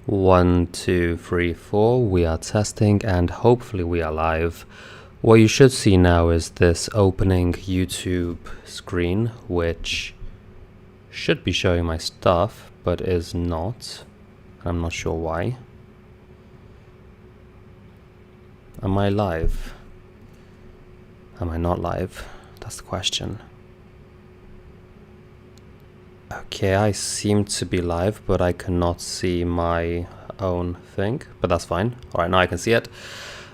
1, 2, 3, 4. We are testing and hopefully we are live. What you should see now is this opening YouTube screen, which should be showing my stuff, but is not. I'm not sure why. Am I live? Am I not live? That's the question. Okay, I seem to be live, but I cannot see my own thing, but that's fine. All right, now I can see it.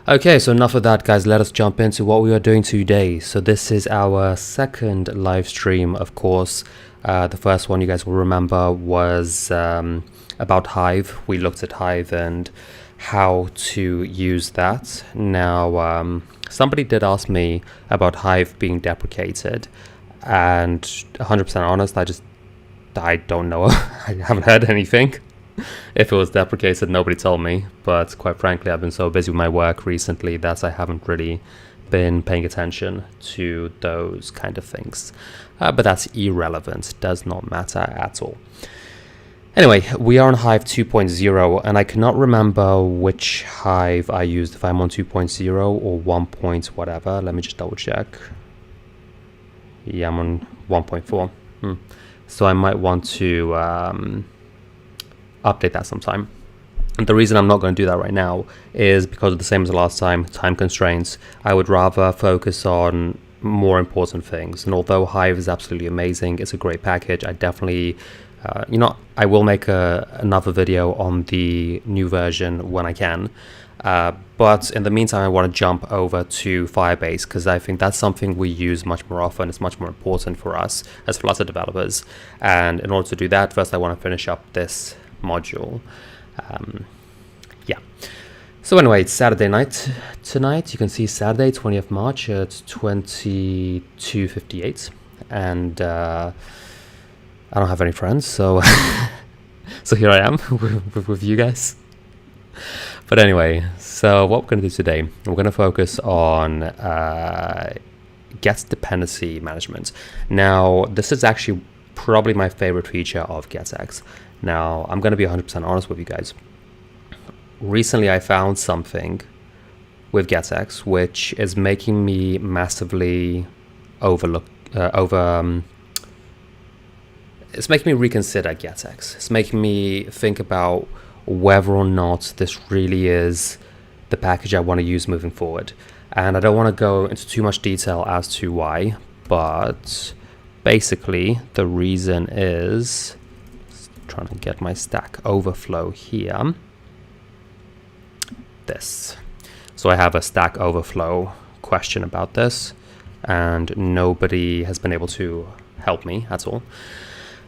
Okay, so enough of that, guys. Let us jump into what we are doing today. So this is our second live stream, of course. The first one you guys will remember was about Hive. We looked at Hive and how to use that. Now, somebody did ask me about Hive being deprecated, and 100% honest, I don't know. I haven't heard anything. If it was deprecated, nobody told me. But quite frankly, I've been so busy with my work recently that I haven't really been paying attention to those kind of things. But that's irrelevant. Does not matter at all. Anyway, we are on Hive 2.0, and I cannot remember which Hive I used, if I'm on 2.0 or 1. Whatever. Let me just double check. Yeah, I'm on 1.4. So I might want to update that sometime. And the reason I'm not going to do that right now is because of the same as the last time, time constraints. I would rather focus on more important things. And although Hive is absolutely amazing, it's a great package, I definitely, I will make another video on the new version when I can. But in the meantime, I want to jump over to Firebase because I think that's something we use much more often. It's much more important for us as Flutter developers. And in order to do that, first I want to finish up this module. Yeah. So anyway, it's Saturday night tonight. You can see Saturday, 20th March at 22:58. And I don't have any friends, so so here I am with you guys. But anyway, so what we're going to do today, we're going to focus on Get dependency management. Now, this is actually probably my favorite feature of GetX. Now, I'm going to be 100% honest with you guys. Recently, I found something with GetX which is making me massively it's making me reconsider GetX. It's making me think about whether or not this really is the package I want to use moving forward. And I don't want to go into too much detail as to why, but basically the reason is, trying to get my Stack Overflow here, this. So I have a Stack Overflow question about this, and nobody has been able to help me at all.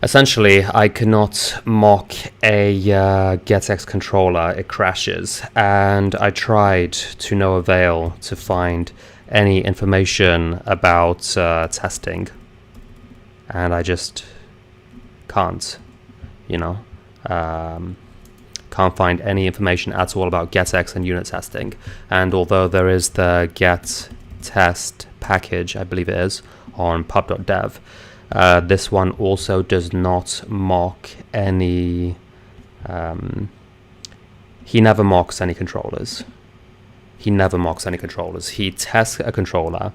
Essentially, I cannot mock a GetX controller, it crashes, and I tried to no avail to find any information about testing, and I just can't, can't find any information at all about GetX and unit testing. And although there is the get test package, I believe it is, on pub.dev, this one also does not mock any, he never mocks any controllers. He tests a controller,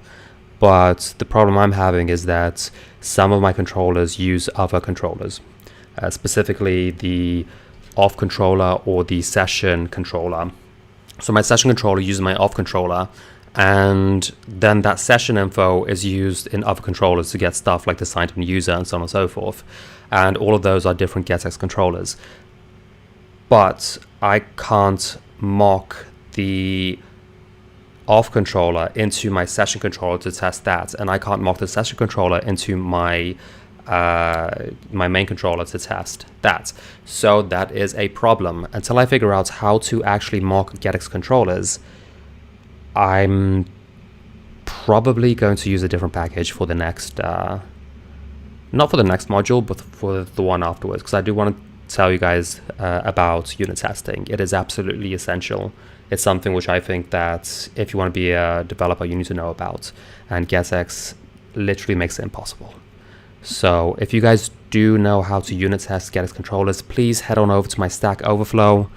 but the problem I'm having is that some of my controllers use other controllers, specifically the off controller or the session controller. So my session controller uses my off controller, and then that session info is used in other controllers to get stuff like the signed in user and so on and so forth. And all of those are different GetX controllers. But I can't mock the off controller into my session controller to test that. And I can't mock the session controller into my my main controller to test that. So that is a problem. Until I figure out how to actually mock GetX controllers, I'm probably going to use a different package for the next, not for the next module, but for the one afterwards, because I do want to tell you guys about unit testing. It is absolutely essential. It's something which I think that if you want to be a developer, you need to know about, and GetX literally makes it impossible. So if you guys do know how to unit test GetX controllers, please head on over to my Stack Overflow,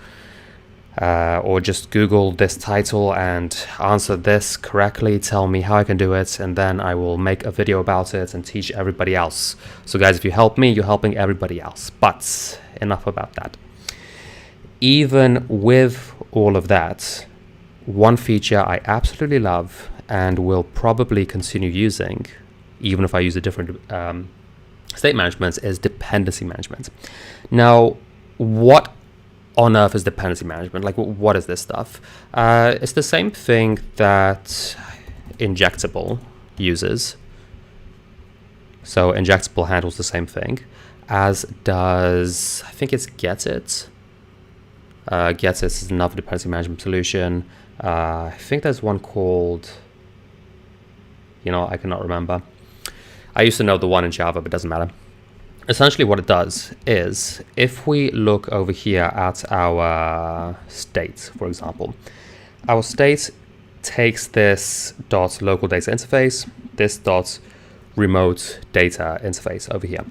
or just Google this title and answer this correctly, tell me how I can do it, and then I will make a video about it and teach everybody else. So guys, if you help me, you're helping everybody else. But enough about that. Even with all of that, one feature I absolutely love and will probably continue using, even if I use a different state management, is dependency management. Now, what on earth is dependency management? Like, what is this stuff? It's the same thing that Injectable uses. So Injectable handles the same thing, as does, I think it's Get.it. Get.it is another dependency management solution. I think there's one called, I cannot remember. I used to know the one in Java, but it doesn't matter. Essentially what it does is, if we look over here at our state, for example, our state takes this .local data interface, this .remote data interface over here.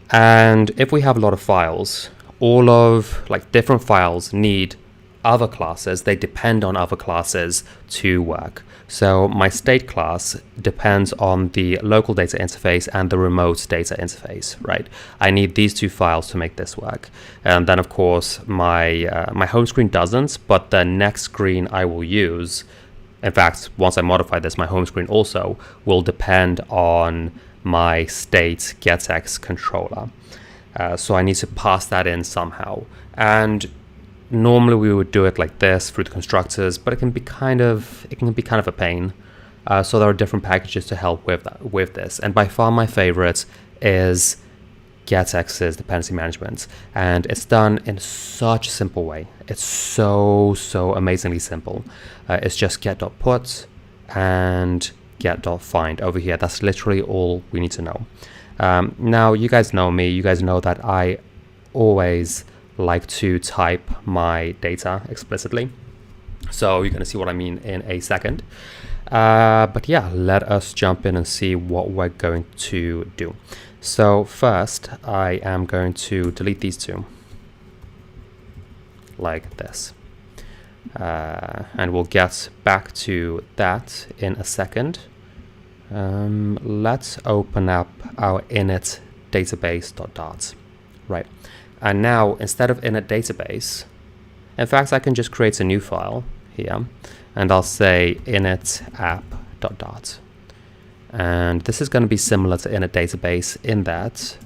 And if we have a lot of files, all of different files need other classes, they depend on other classes to work. So my state class depends on the local data interface and the remote data interface, right? I need these two files to make this work. And then of course my my home screen doesn't, but the next screen I will use, in fact, once I modify this, my home screen also will depend on my state GetX controller. So I need to pass that in somehow. And normally we would do it like this through the constructors, but it can be kind of a pain. So there are different packages to help with this. And by far my favorite is GetX's dependency management. And it's done in such a simple way. It's so amazingly simple. It's just Get.put and Get.find over here. That's literally all we need to know. Now, you guys know me. You guys know that I always like to type my data explicitly. So you're going to see what I mean in a second. But yeah, let us jump in and see what we're going to do. So first, I am going to delete these two, like this. And we'll get back to that in a second. Let's open up our init database.dart. Right. And now, instead of init database, in fact, I can just create a new file here, and I'll say init app.dart. And this is going to be similar to init database in that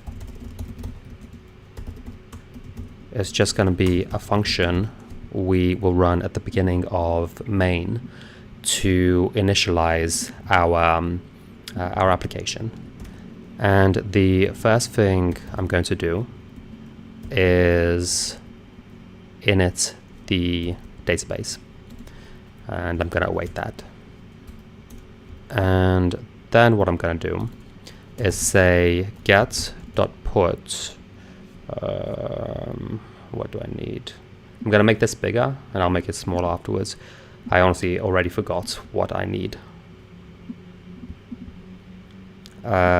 it's just going to be a function we will run at the beginning of main to initialize our application. And the first thing I'm going to do is init the database, and I'm going to await that. And then what I'm going to do is say get.put, what do I need? I'm going to make this bigger, and I'll make it smaller afterwards. I honestly already forgot what I need.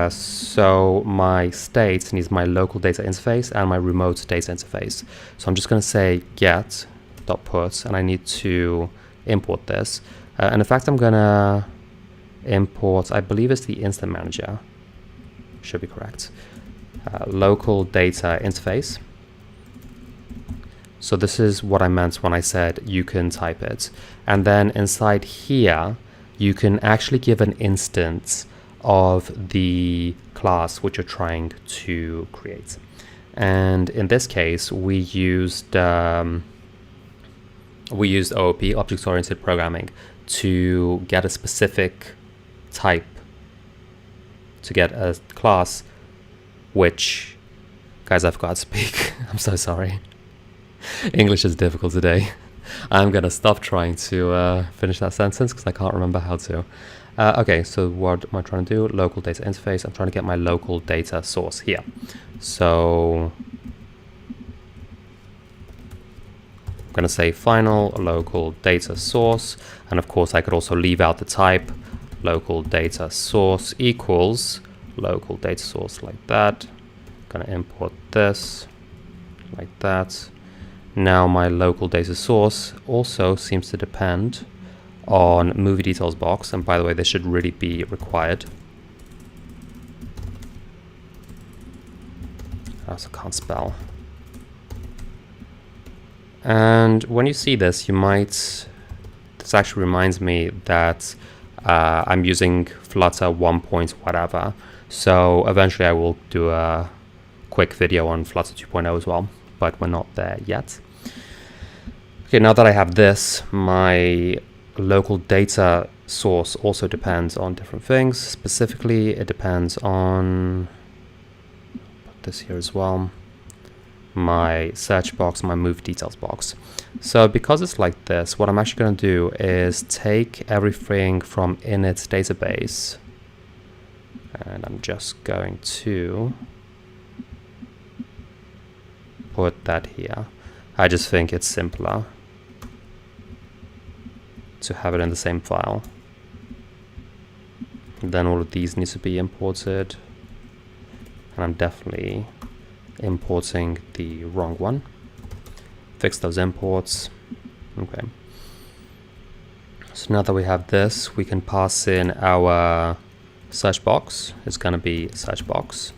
So my state needs my local data interface and my remote data interface. So I'm just going to say get.put, and I need to import this. And in fact, I'm going to import, I believe it's the instant manager. Should be correct. Local data interface. So this is what I meant when I said you can type it. And then inside here, you can actually give an instance of the class which you're trying to create. And in this case, we used OOP, object-oriented programming, to get a specific type, to get a class which, guys, I forgot to speak. I'm so sorry. English is difficult today. I'm gonna stop trying to finish that sentence because I can't remember how to. Okay, so what am I trying to do? Local data interface. I'm trying to get my local data source here. So I'm going to say final local data source. And of course, I could also leave out the type. Local data source equals local data source, like that. gonna import this like that. Now my local data source also seems to depend on movie details box, and by the way, this should really be required. I also can't spell. And when you see this, you might, this actually reminds me that I'm using Flutter 1 point whatever. So eventually I will do a quick video on Flutter 2.0 as well, but we're not there yet. Okay, now that I have this, my local data source also depends on different things. Specifically, it depends on, put this here as well, my search box, my move details box. So because it's like this, what I'm actually going to do is take everything from init database, and I'm just going to put that here. I just think it's simpler to have it in the same file. Then all of these need to be imported, and I'm definitely importing the wrong one. Fix those imports. Okay. So now that we have this, we can pass in our search box. It's going to be search box,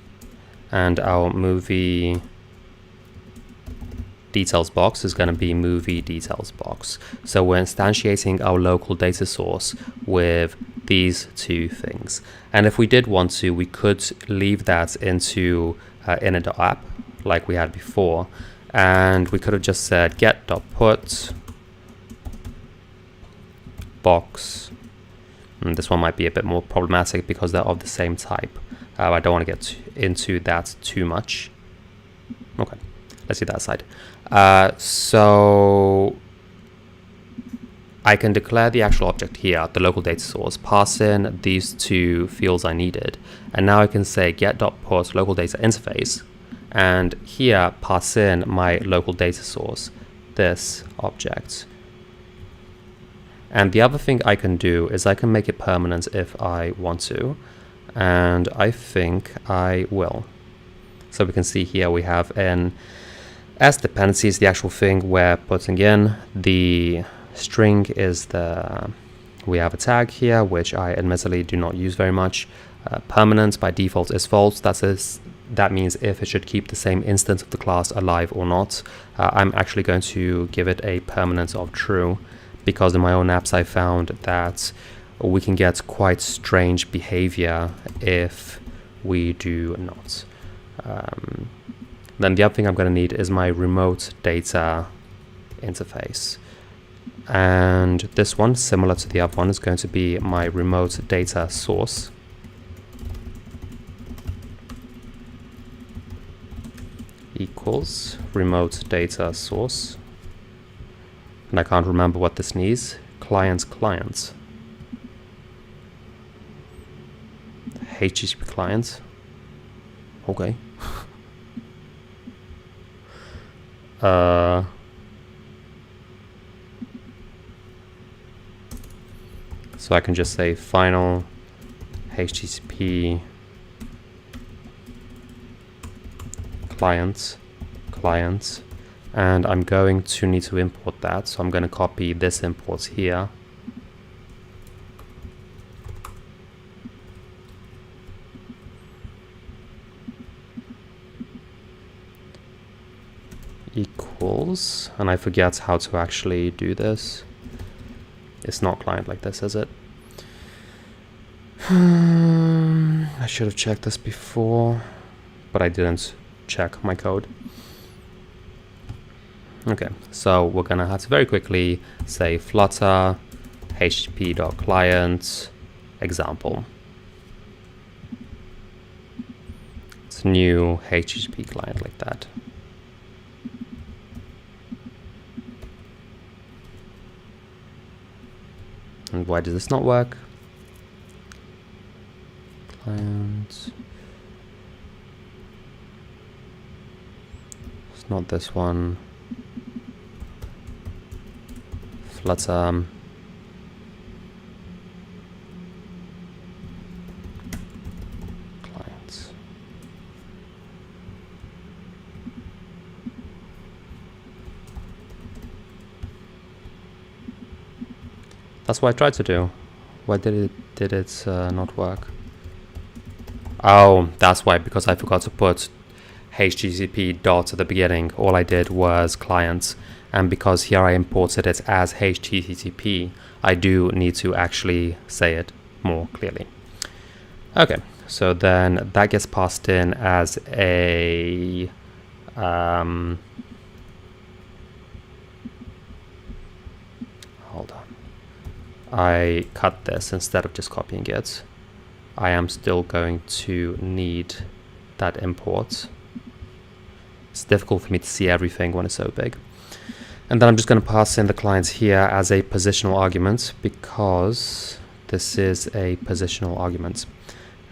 and our movie details box is going to be movie details box. So we're instantiating our local data source with these two things. And if we did want to, we could leave that into init.app like we had before, and we could have just said Get.put box. And this one might be a bit more problematic because they're of the same type. I don't want to get into that too much. Okay, let's see that aside. So I can declare the actual object here, the local data source, pass in these two fields I needed, and now I can say get.put local data interface, and here pass in my local data source, this object. And the other thing I can do is I can make it permanent if I want to, and I think I will. So we can see here we have an S dependency is the actual thing we're putting in. The string is we have a tag here, which I admittedly do not use very much. Permanent by default is false. That means if it should keep the same instance of the class alive or not. I'm actually going to give it a permanent of true, because in my own apps I found that we can get quite strange behavior if we do not. Then the other thing I'm going to need is my remote data interface. And this one, similar to the other one, is going to be my remote data source. Equals remote data source. And I can't remember what this needs. Clients. HTTP client. Okay. So I can just say final HTTP clients, and I'm going to need to import that. So I'm going to copy this import here. Equals, and I forget how to actually do this. It's not client like this, is it? I should have checked this before, but I didn't check my code. Okay, so we're gonna have to very quickly say Flutter http.client example. It's a new HTTP client like that. And why does this not work? Client. It's not this one. Flutter. Clients. That's what I tried to do. Why did it not work? Oh, that's why, because I forgot to put HTTP dot at the beginning. All I did was client, and because here I imported it as HTTP, I do need to actually say it more clearly. Okay, so then that gets passed in as a hold on. I cut this instead of just copying it. I am still going to need that import. It's difficult for me to see everything when it's so big. And then I'm just going to pass in the clients here as a positional argument, because this is a positional argument.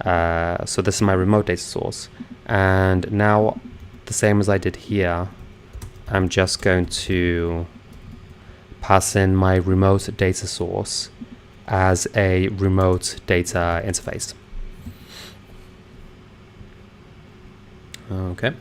So this is my remote data source. And now, the same as I did here, I'm just going to pass in my remote data source as a remote data interface. Okay.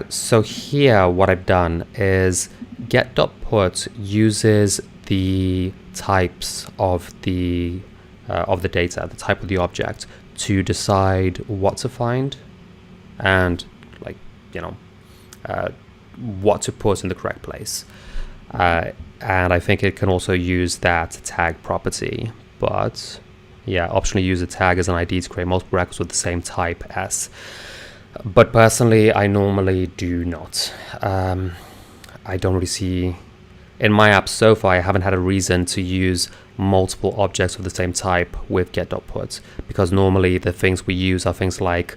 So here what I've done is Get.put uses the types of the data, the type of the object, to decide what to find and, like, what to put in the correct place. And I think it can also use that tag property, but yeah, optionally use a tag as an ID to create multiple records with the same type as. But personally, I normally do not. I don't really see, in my apps so far, I haven't had a reason to use multiple objects of the same type with Get.put, because normally the things we use are things like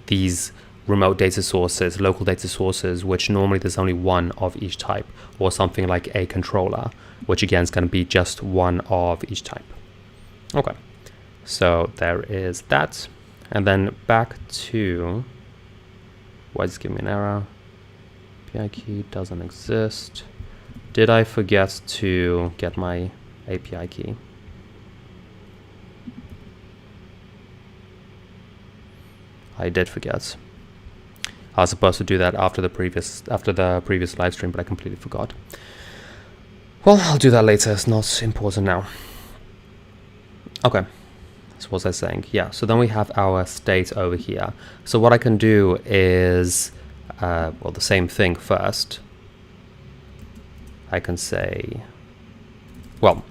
these remote data sources, local data sources, which normally there's only one of each type, or something like a controller, which again is going to be just one of each type. Okay, so there is that. And then back to, why does it give me an error? API key doesn't exist. Did I forget to get my API key? I did forget. I was supposed to do that after the previous live stream, but I completely forgot. Well, I'll do that later. It's not important now. Okay. So what was I saying? Yeah. So then we have our state over here. So what I can do is, well, the same thing first. I can say, well,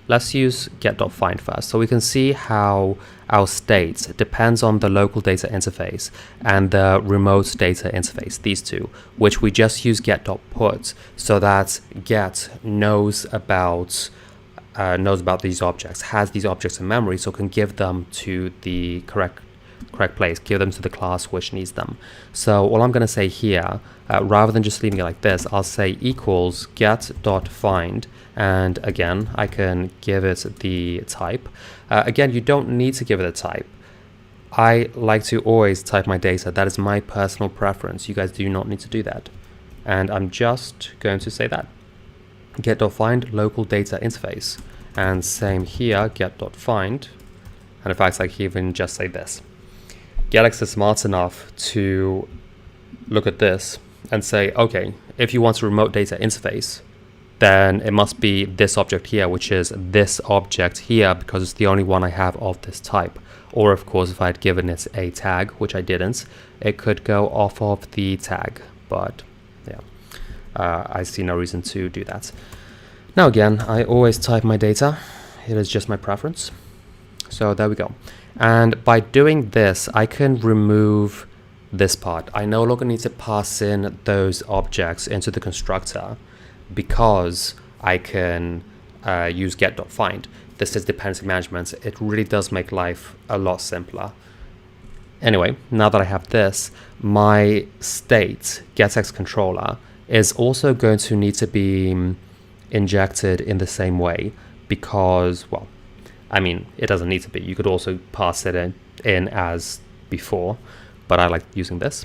let's use Get.find first. So we can see how our state depends on the local data interface and the remote data interface, these two, which we just use Get.put so that Get knows about these objects, has these objects in memory, so can give them to the correct place, give them to the class which needs them. So all I'm going to say here, rather than just leaving it like this, I'll say equals Get.find. And again, I can give it the type. Again, you don't need to give it a type. I like to always type my data. That is my personal preference. You guys do not need to do that. And I'm just going to say that. Get.find local data interface. And same here, Get.find. And in fact, I can even just say this. GetX is smart enough to look at this and say, okay, if you want a remote data interface, then it must be this object here, which is this object here, because it's the only one I have of this type. Or of course, if I had given it a tag, which I didn't, it could go off of the tag. But yeah, I see no reason to do that. Now again, I always type my data. It is just my preference. So there we go. And by doing this, I can remove this part. I no longer need to pass in those objects into the constructor, because I can use Get.find. This is dependency management. It really does make life a lot simpler. Anyway, now that I have this, my state GetX controller is also going to need to be injected in the same way, because, well, I mean, it doesn't need to be. You could also pass it in as before, but I like using this.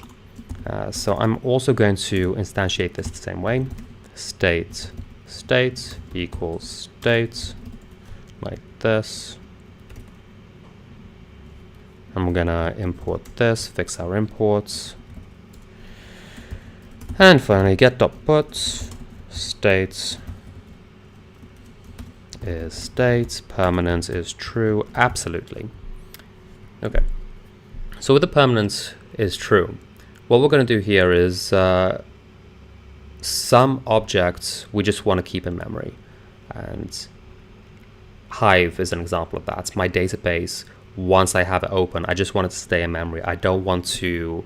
So I'm also going to instantiate this the same way. State equals state, like this. I'm gonna import this, fix our imports. And finally, Get.put state is state, permanent is true, absolutely. Okay, so with the permanent is true, what we're going to do here is some objects we just want to keep in memory, and Hive is an example of that. My database, once I have it open, I just want it to stay in memory. I don't want to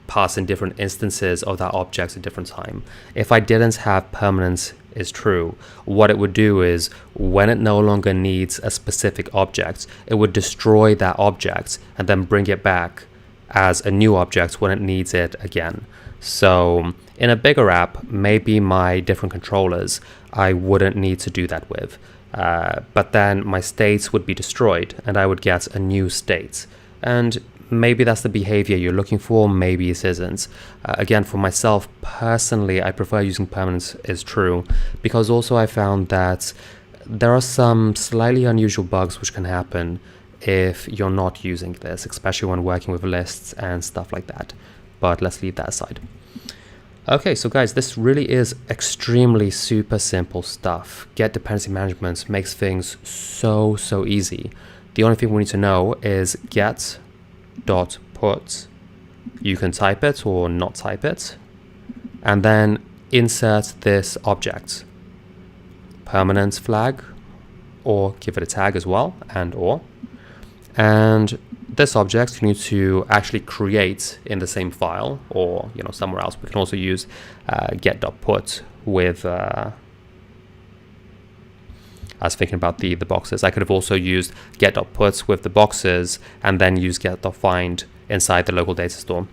pass in different instances of that object at different time. If I didn't have permanent is true, what it would do is when it no longer needs a specific object, it would destroy that object and then bring it back as a new object when it needs it again. So in a bigger app, maybe my different controllers, I wouldn't need to do that with. But then my states would be destroyed and I would get a new state. And maybe that's the behavior you're looking for, maybe it isn't. Again, for myself personally, I prefer using permanent is true, because also I found that there are some slightly unusual bugs which can happen if you're not using this, especially when working with lists and stuff like that. But let's leave that aside. Okay, so guys, this really is extremely super simple stuff. Get dependency management makes things so easy. The only thing we need to know is get.put. You can type it or not type it, and then insert this object, permanent flag, or give it a tag as well, and this object you need to actually create in the same file or somewhere else. We can also use get.put with I was thinking about the boxes. I could have also used get.put with the boxes and then use get.find inside the local data store.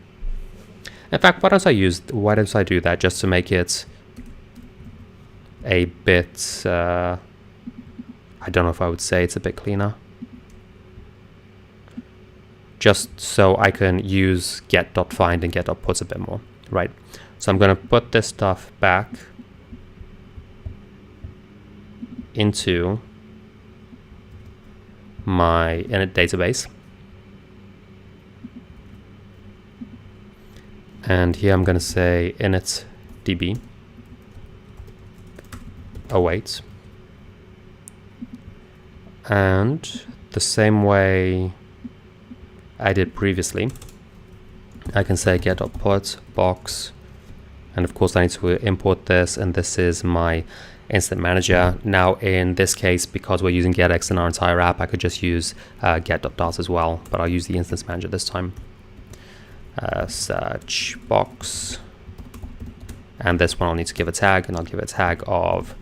In fact, why don't I do that just to make it a bit I don't know if I would say it's a bit cleaner, just so I can use get.find and get.put a bit more, right? So I'm going to put this stuff back into my init database. And here I'm going to say init db await. And the same way I did previously, I can say get.put box, and of course I need to import this, and this is my instant manager. Now in this case, because we're using GetX in our entire app, I could just use get.dart as well, but I'll use the instance manager this time. Search box, and this one I'll need to give a tag, and I'll give it a tag of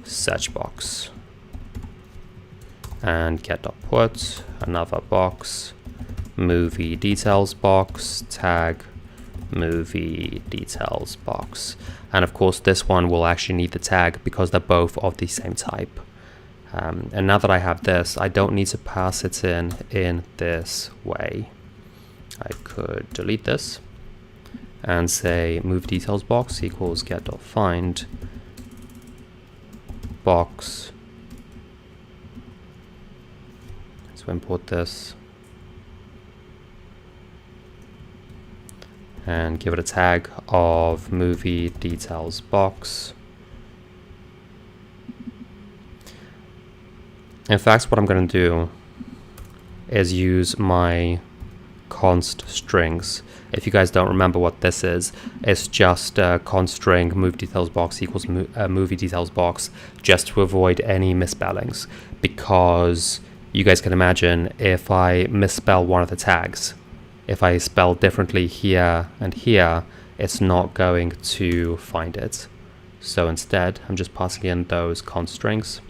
search box, and get.put another box, movie details box, tag movie details box. And of course this one will actually need the tag because they're both of the same type. And now that I have this, I don't need to pass it in this way. I could delete this and say move details box equals get.find box. So import this and give it a tag of movie details box. In fact, what I'm going to do is use my const strings. If you guys don't remember what this is, it's just const string move details box equals movie details box, just to avoid any misspellings, because you guys can imagine if I misspell one of the tags, if I spell differently here and here, it's not going to find it. So instead, I'm just passing in those const strings.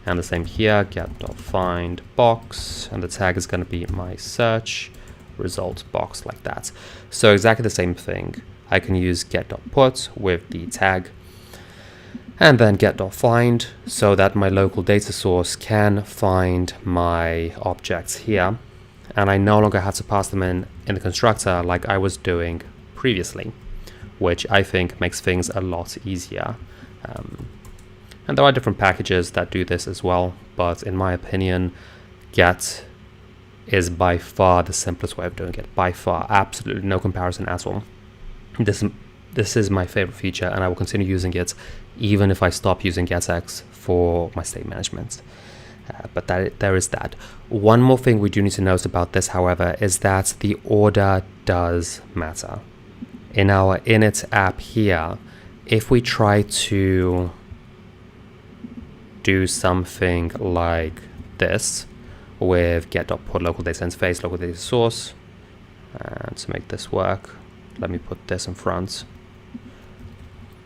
And the same here, get.find box, and the tag is going to be my search result box, like that. So exactly the same thing. I can use get.put with the tag, and then get.find, so that my local data source can find my objects here. And I no longer have to pass them in the constructor like I was doing previously, which I think makes things a lot easier. And there are different packages that do this as well, but in my opinion, get is by far the simplest way of doing it. By far, absolutely no comparison at all. This this is my favorite feature, and I will continue using it even if I stop using GetX for my state management. But there is that. One more thing we do need to note about this, however, is that the order does matter. In our init app here, if we try to do something like this with get.put local data interface, local data source, and to make this work, let me put this in front.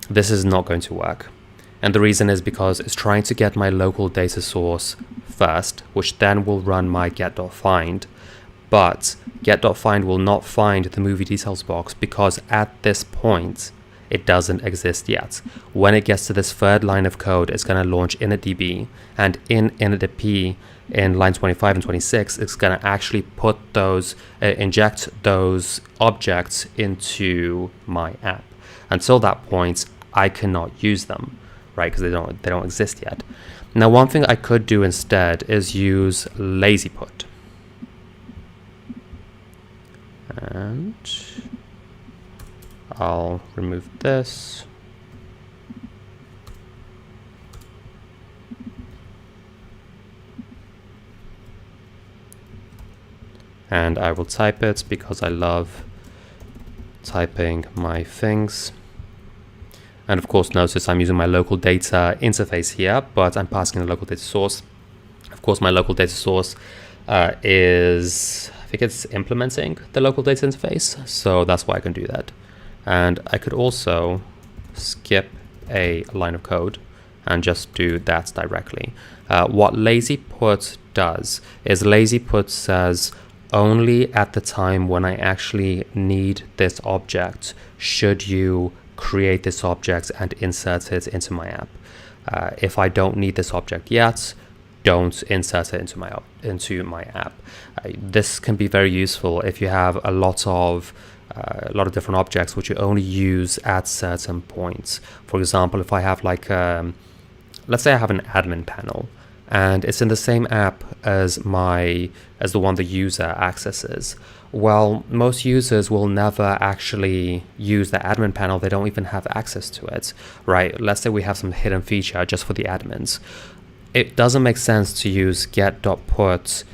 This is not going to work. And the reason is because it's trying to get my local data source first, which then will run my get.find. But get.find will not find the movie details box because at this point, it doesn't exist yet. When it gets to this third line of code, it's going to launch initdb, and in initdb, in line 25 and 26, it's going to actually put those, inject those objects into my app. Until that point, I cannot use them, right? Because they don't exist yet. Now, one thing I could do instead is use lazy.put. And I'll remove this. And I will type it because I love typing my things. And of course, notice I'm using my local data interface here, but I'm passing the local data source. Of course, my local data source is, I think it's implementing the local data interface. So that's why I can do that. And I could also skip a line of code and just do that directly. What lazy.put does is lazy.put says only at the time when I actually need this object should you create this object and insert it into my app. If I don't need this object yet, don't insert it into my app. This can be very useful if you have a lot of different objects which you only use at certain points. For example, if I have like, let's say I have an admin panel and it's in the same app as the one the user accesses. Well, most users will never actually use the admin panel. They don't even have access to it, right? Let's say we have some hidden feature just for the admins. It doesn't make sense to use get.put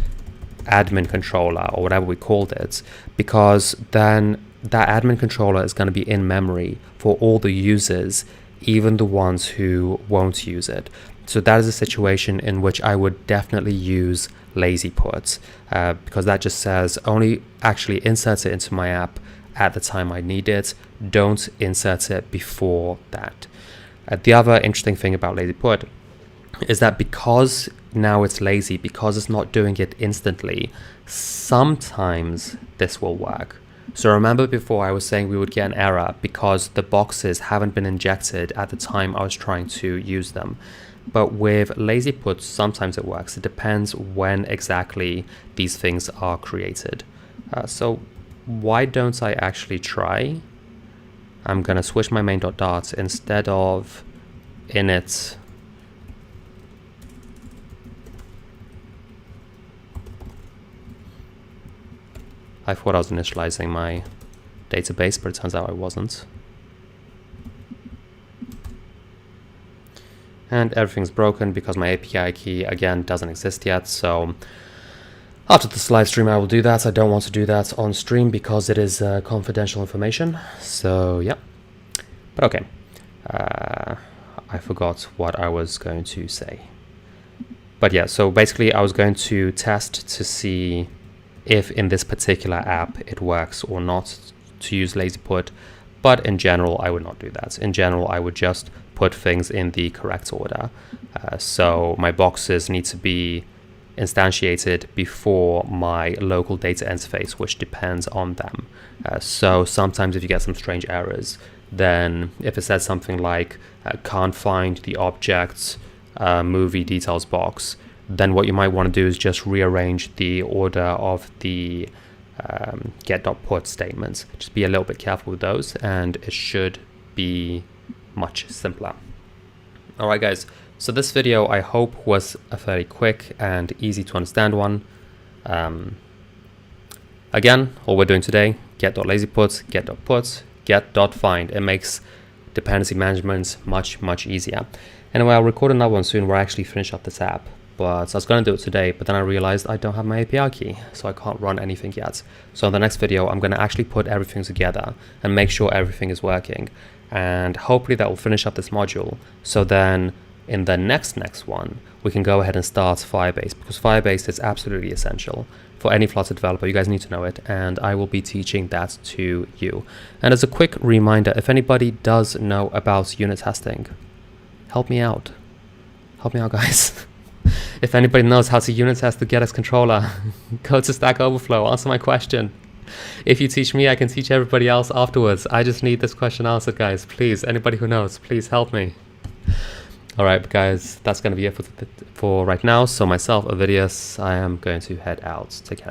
admin controller or whatever we called it, because then that admin controller is going to be in memory for all the users, even the ones who won't use it. So that is a situation in which I would definitely use lazy.put, because that just says only actually insert it into my app at the time I need it. Don't insert it before that. The other interesting thing about lazy.put is that because now it's lazy, because it's not doing it instantly, sometimes this will work. So remember before I was saying we would get an error because the boxes haven't been injected at the time I was trying to use them. But with lazy.put, sometimes it works. It depends when exactly these things are created. So why don't I actually try? I'm going to switch my main.dart instead of init. I thought I was initializing my database, but it turns out I wasn't. And everything's broken because my API key, again, doesn't exist yet. So after this live stream, I will do that. I don't want to do that on stream because it is confidential information. So, yeah. But okay. I forgot what I was going to say. But yeah, so basically I was going to test to see if in this particular app it works or not to use lazy.put. But in general, I would not do that. In general, I would just put things in the correct order. So my boxes need to be instantiated before my local data interface, which depends on them. So sometimes if you get some strange errors, then if it says something like can't find the object's movie details box, then what you might want to do is just rearrange the order of the get.put statements. Just be a little bit careful with those, and it should be much simpler. All right, guys. So this video, I hope, was a fairly quick and easy to understand one. Again, all we're doing today, get.lazyput, get.put. Get.find. It makes dependency management much easier. Anyway, I'll record another one soon where I actually finish up this app. But I was going to do it today, but then I realized I don't have my API key, so I can't run anything yet. So in the next video, I'm going to actually put everything together and make sure everything is working. And hopefully that will finish up this module. So then in the next one, we can go ahead and start Firebase, because Firebase is absolutely essential for any Flutter developer. You guys need to know it, and I will be teaching that to you. And as a quick reminder, if anybody does know about unit testing, help me out. Help me out, guys. If anybody knows how to unit test the GetX controller, go to Stack Overflow, answer my question. If you teach me, I can teach everybody else afterwards. I just need this question answered, guys. Please, anybody who knows, please help me. All right, guys, that's going to be it for right now. So myself, Ovidius, I am going to head out. Take care.